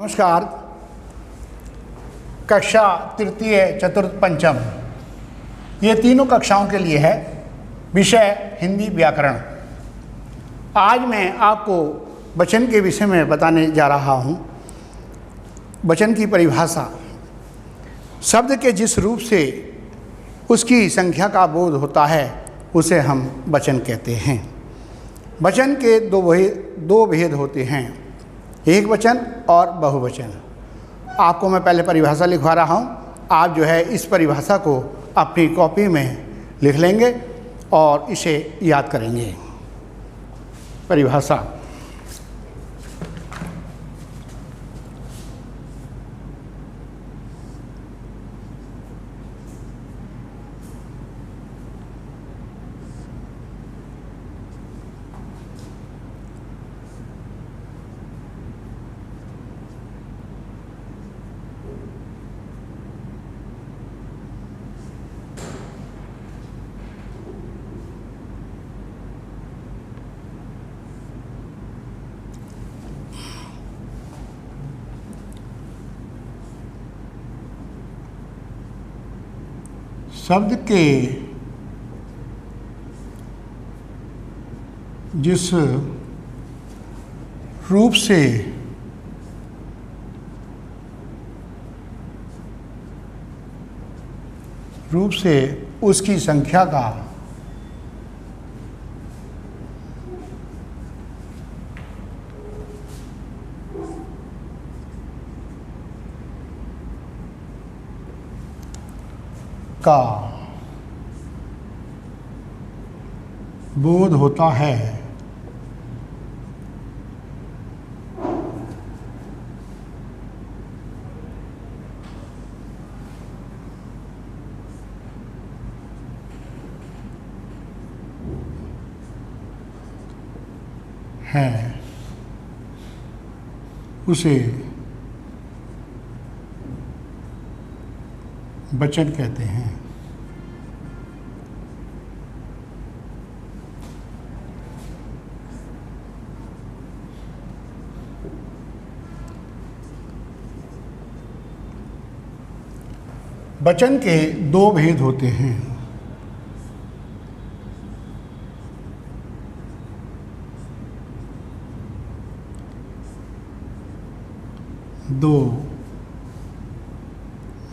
नमस्कार। कक्षा तृतीय चतुर्थ पंचम ये तीनों कक्षाओं के लिए है। विषय हिंदी व्याकरण। आज मैं आपको वचन के विषय में बताने जा रहा हूँ। वचन की परिभाषा। शब्द के जिस रूप से उसकी संख्या का बोध होता है उसे हम वचन कहते हैं। वचन के दो भेद होते हैं, एक वचन और बहुवचन। आपको मैं पहले परिभाषा लिखवा रहा हूँ। आप जो है इस परिभाषा को अपनी कॉपी में लिख लेंगे और इसे याद करेंगे। परिभाषा। शब्द के जिस रूप से उसकी संख्या का बोध होता है उसे वचन कहते हैं। वचन के दो भेद होते हैं, दो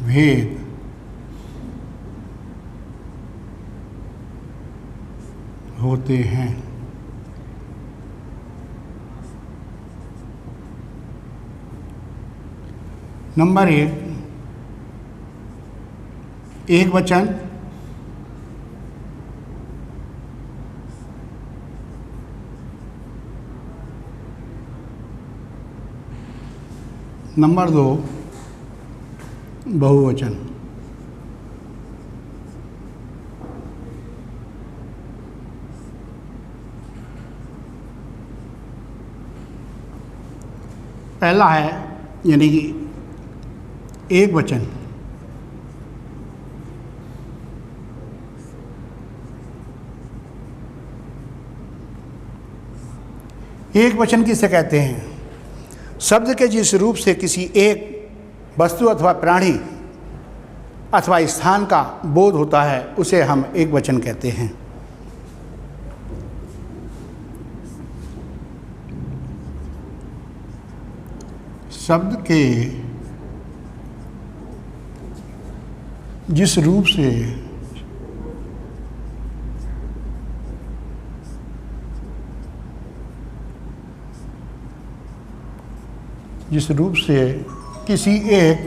भेद होते हैं। नंबर एक वचन, नंबर दो बहुवचन। पहला है यानी कि एक वचन। एक वचन किसे कहते हैं? शब्द के जिस रूप से किसी एक वस्तु अथवा प्राणी अथवा स्थान का बोध होता है उसे हम एक वचन कहते हैं। शब्द के जिस रूप से किसी एक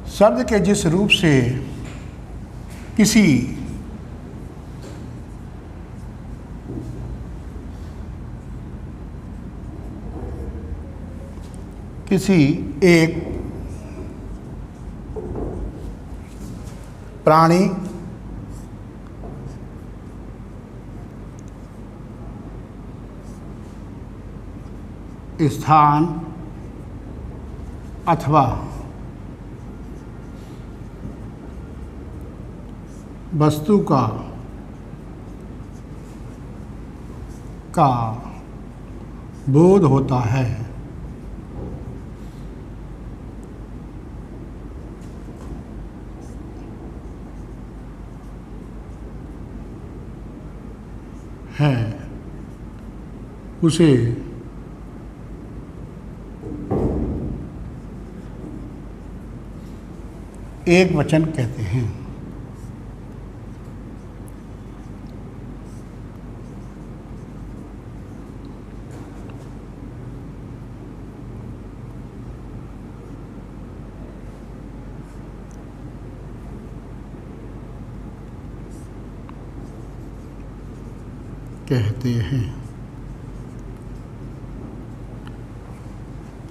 शब्द के जिस रूप से किसी एक प्राणी स्थान अथवा वस्तु का का बोध होता है। उसे एक वचन कहते हैं।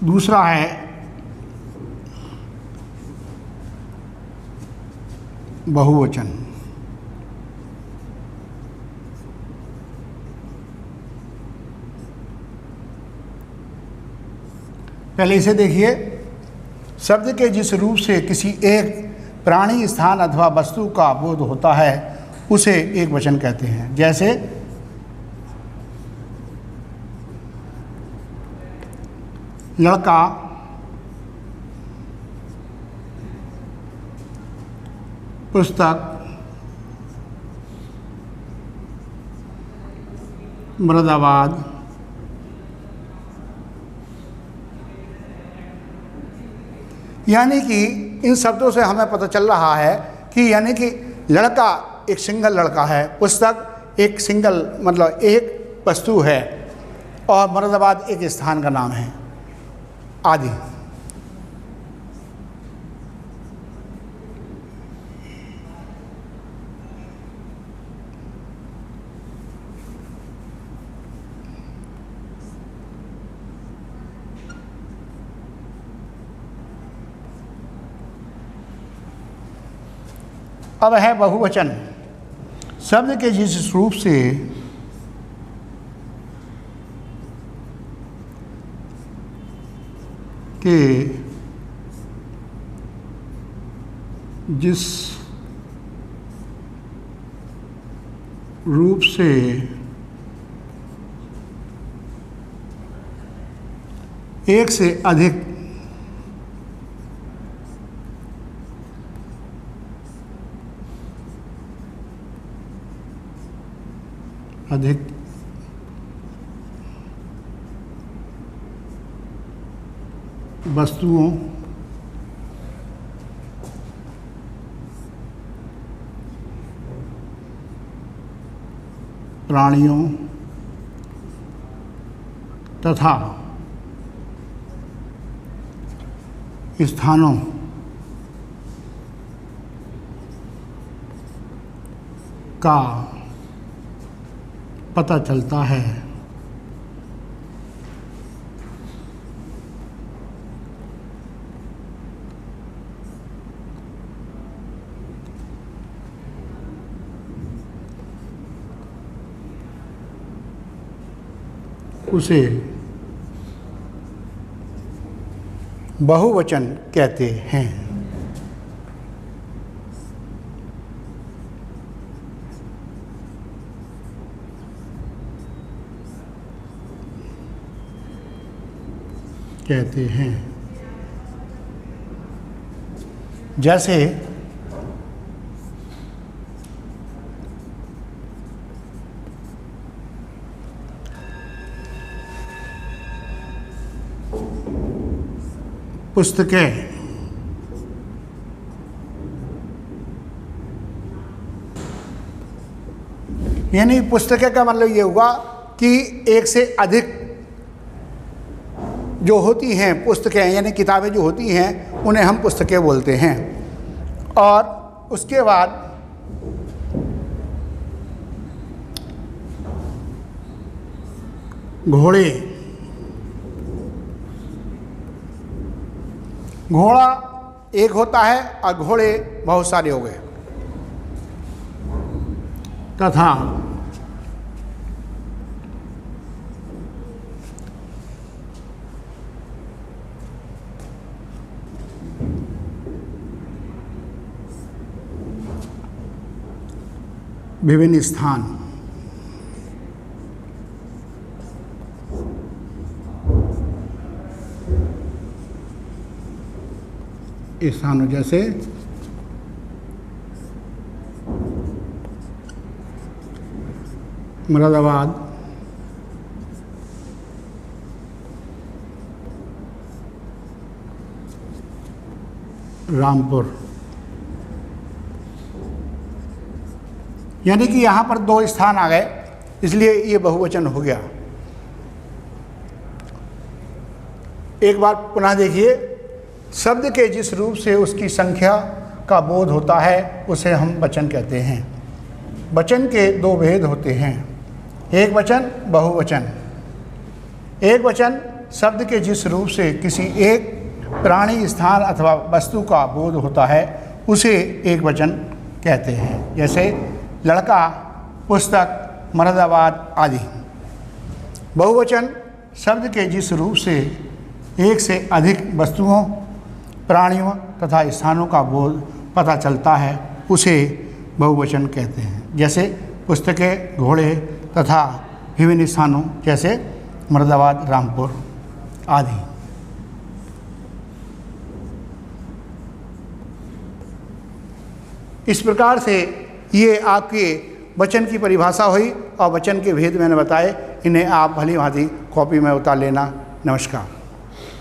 दूसरा है बहुवचन। पहले इसे देखिए। शब्द के जिस रूप से किसी एक प्राणी, स्थान अथवा वस्तु का बोध होता है उसे एक वचन कहते हैं। जैसे लड़का, पुस्तक, मुरादाबाद, यानी कि इन शब्दों से हमें पता चल रहा है कि यानी कि लड़का एक सिंगल लड़का है, पुस्तक एक सिंगल मतलब एक वस्तु है, और मुरादाबाद एक स्थान का नाम है आदि। अब है बहुवचन। शब्द के जिस रूप से के जिस रूप से एक से अधिक वस्तुओं, प्राणियों तथा स्थानों का पता चलता है। उसे बहुवचन कहते हैं। जैसे पुस्तकें, यानी पुस्तकें का मतलब ये हुआ कि एक से अधिक जो होती हैं पुस्तकें, यानी किताबें जो होती हैं उन्हें हम पुस्तकें बोलते हैं। और उसके बाद घोड़े, घोड़ा एक होता है और घोड़े बहुत सारे हो गए। तथा विभिन्न स्थान, स्थानों जैसे मुरादाबाद, रामपुर। यानी कि यहाँ पर दो स्थान आ गए, इसलिए ये बहुवचन हो गया। एक बार पुनः देखिए, शब्द के जिस रूप से उसकी संख्या का बोध होता है उसे हम वचन कहते हैं। वचन के दो भेद होते हैं, एक वचन, बहुवचन। एक वचन शब्द के जिस रूप से किसी एक प्राणी, स्थान अथवा वस्तु का बोध होता है उसे एक वचन कहते हैं, जैसे लड़का, पुस्तक, मुरादाबाद आदि। बहुवचन शब्द के जिस रूप से एक से अधिक वस्तुओं, प्राणियों तथा स्थानों का बोध पता चलता है उसे बहुवचन कहते हैं, जैसे पुस्तकें, घोड़े तथा विभिन्न स्थानों जैसे मुरादाबाद, रामपुर आदि। इस प्रकार से ये आपके वचन की परिभाषा हुई और वचन के भेद मैंने बताए, इन्हें आप भली भांति कॉपी में उतार लेना। नमस्कार।